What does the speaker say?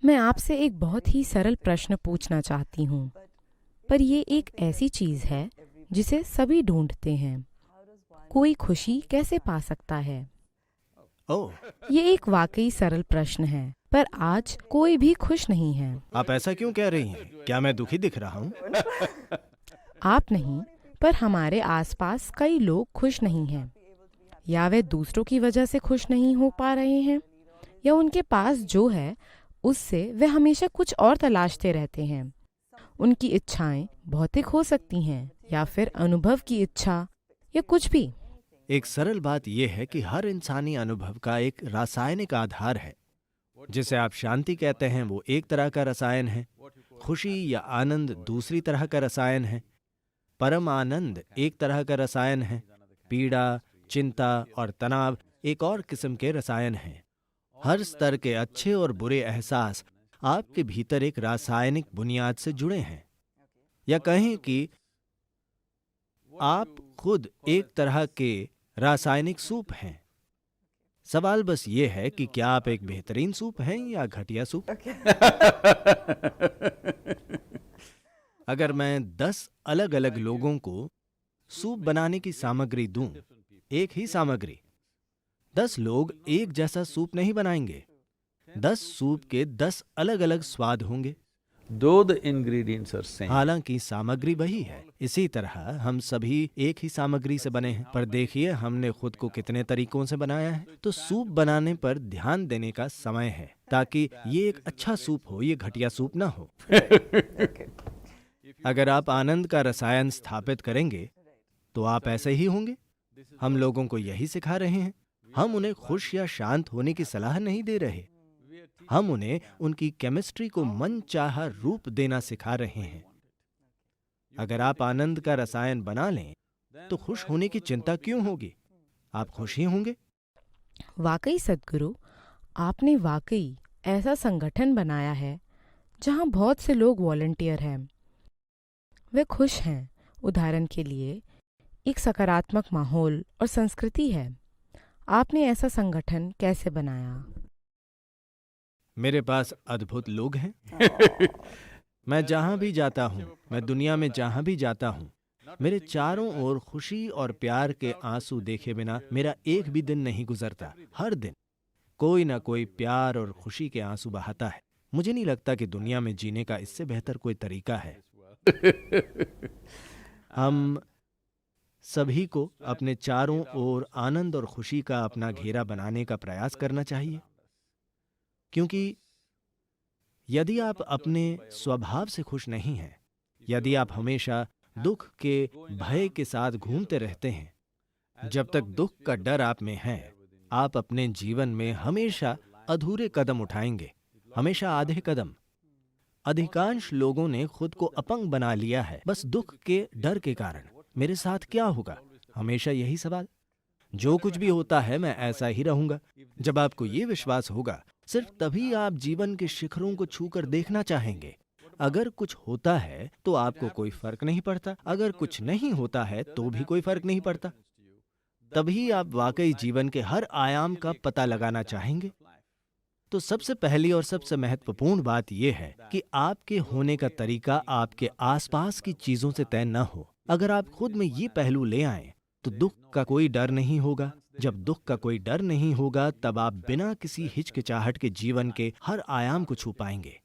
मैं आपसे एक बहुत ही सरल प्रश्न पूछना चाहती हूँ, पर ये एक ऐसी चीज़ है जिसे सभी ढूंढते हैं। कोई खुशी कैसे पा सकता है? ओह, ये एक वाकई सरल प्रश्न है, पर आज कोई भी खुश नहीं है। आप ऐसा क्यों कह रही हैं? क्या मैं दुखी दिख रहा हूँ? आप नहीं, पर हमारे आसपास कई लोग खुश नहीं हैं। या वे दूसरों की वजह से खुश नहीं हो पा रहे हैं, या उनके पास जो है उससे वे हमेशा कुछ और तलाशते रहते हैं। उनकी इच्छाएं भौतिक हो सकती हैं, या फिर अनुभव की इच्छा, या कुछ भी। एक सरल बात यह है कि हर इंसानी अनुभव का एक रासायनिक आधार है। जिसे आप शांति कहते हैं वो एक तरह का रसायन है, खुशी या आनंद दूसरी तरह का रसायन है, परम आनंद एक तरह का रसायन है, पीड़ा, चिंता और तनाव एक और किस्म के रसायन हैं। हर स्तर के अच्छे और बुरे एहसास आपके भीतर एक रासायनिक बुनियाद से जुड़े हैं। या कहें कि आप खुद एक तरह के रासायनिक सूप हैं। सवाल बस ये है कि क्या आप एक बेहतरीन सूप हैं या घटिया सूप। अगर मैं 10 अलग अलग लोगों को सूप बनाने की सामग्री दूं, एक ही सामग्री, 10 लोग एक जैसा सूप नहीं बनाएंगे। 10 सूप के 10 अलग अलग स्वाद होंगे। Though the ingredients are same, हालांकि सामग्री वही है। इसी तरह हम सभी एक ही सामग्री से बने हैं, पर देखिए हमने खुद को कितने तरीकों से बनाया है। तो सूप बनाने पर ध्यान देने का समय है, ताकि ये एक अच्छा सूप हो, ये घटिया सूप ना हो। अगर आप आनंद का रसायन स्थापित करेंगे तो आप ऐसे ही होंगे। हम लोगों को यही सिखा रहे हैं। हम उन्हें खुश या शांत होने की सलाह नहीं दे रहे। हम उन्हें उनकी केमिस्ट्री को मनचाहा रूप देना सिखा रहे हैं। अगर आप आनंद का रसायन बना लें तो खुश होने की चिंता क्यों होगी? आप खुश ही होंगे। वाकई सद्गुरु, आपने वाकई ऐसा संगठन बनाया है जहाँ बहुत से लोग वॉलंटियर हैं। वे खुश हैं। उदाहरण के लिए, एक सकारात्मक माहौल और संस्कृति है। आपने ऐसा संगठन कैसे बनाया? मेरे पास अद्भुत लोग हैं। मैं जहां भी जाता हूं, मैं दुनिया में जहां भी जाता हूं, मेरे चारों ओर खुशी और प्यार के आंसू देखे बिना मेरा एक भी दिन नहीं गुजरता। हर दिन कोई ना कोई प्यार और खुशी के आंसू बहाता है। मुझे नहीं लगता कि दुनिया में जीने का इससे बेहतर कोई तरीका है। हम सभी को अपने चारों ओर आनंद और खुशी का अपना घेरा बनाने का प्रयास करना चाहिए, क्योंकि यदि आप अपने स्वभाव से खुश नहीं हैं, यदि आप हमेशा दुख के भय के साथ घूमते रहते हैं, जब तक दुख का डर आप में है, आप अपने जीवन में हमेशा अधूरे कदम उठाएंगे, हमेशा आधे कदम। अधिकांश लोगों ने खुद को अपंग बना लिया है बस दुख के डर के कारण। मेरे साथ क्या होगा? हमेशा यही सवाल। जो कुछ भी होता है मैं ऐसा ही रहूंगा। जब आपको ये विश्वास होगा, सिर्फ तभी आप जीवन के शिखरों को छूकर देखना चाहेंगे। अगर कुछ होता है तो आपको कोई फर्क नहीं पड़ता, अगर कुछ नहीं होता है तो भी कोई फर्क नहीं पड़ता। तभी आप वाकई जीवन के हर आयाम का पता लगाना चाहेंगे। तो सबसे पहली और सबसे महत्वपूर्ण बात यह है कि आपके होने का तरीका आपके आसपास की चीजों से तय न हो। अगर आप खुद में ये पहलू ले आएं तो दुख का कोई डर नहीं होगा। जब दुख का कोई डर नहीं होगा, तब आप बिना किसी हिचकिचाहट के जीवन के हर आयाम को छू पाएंगे।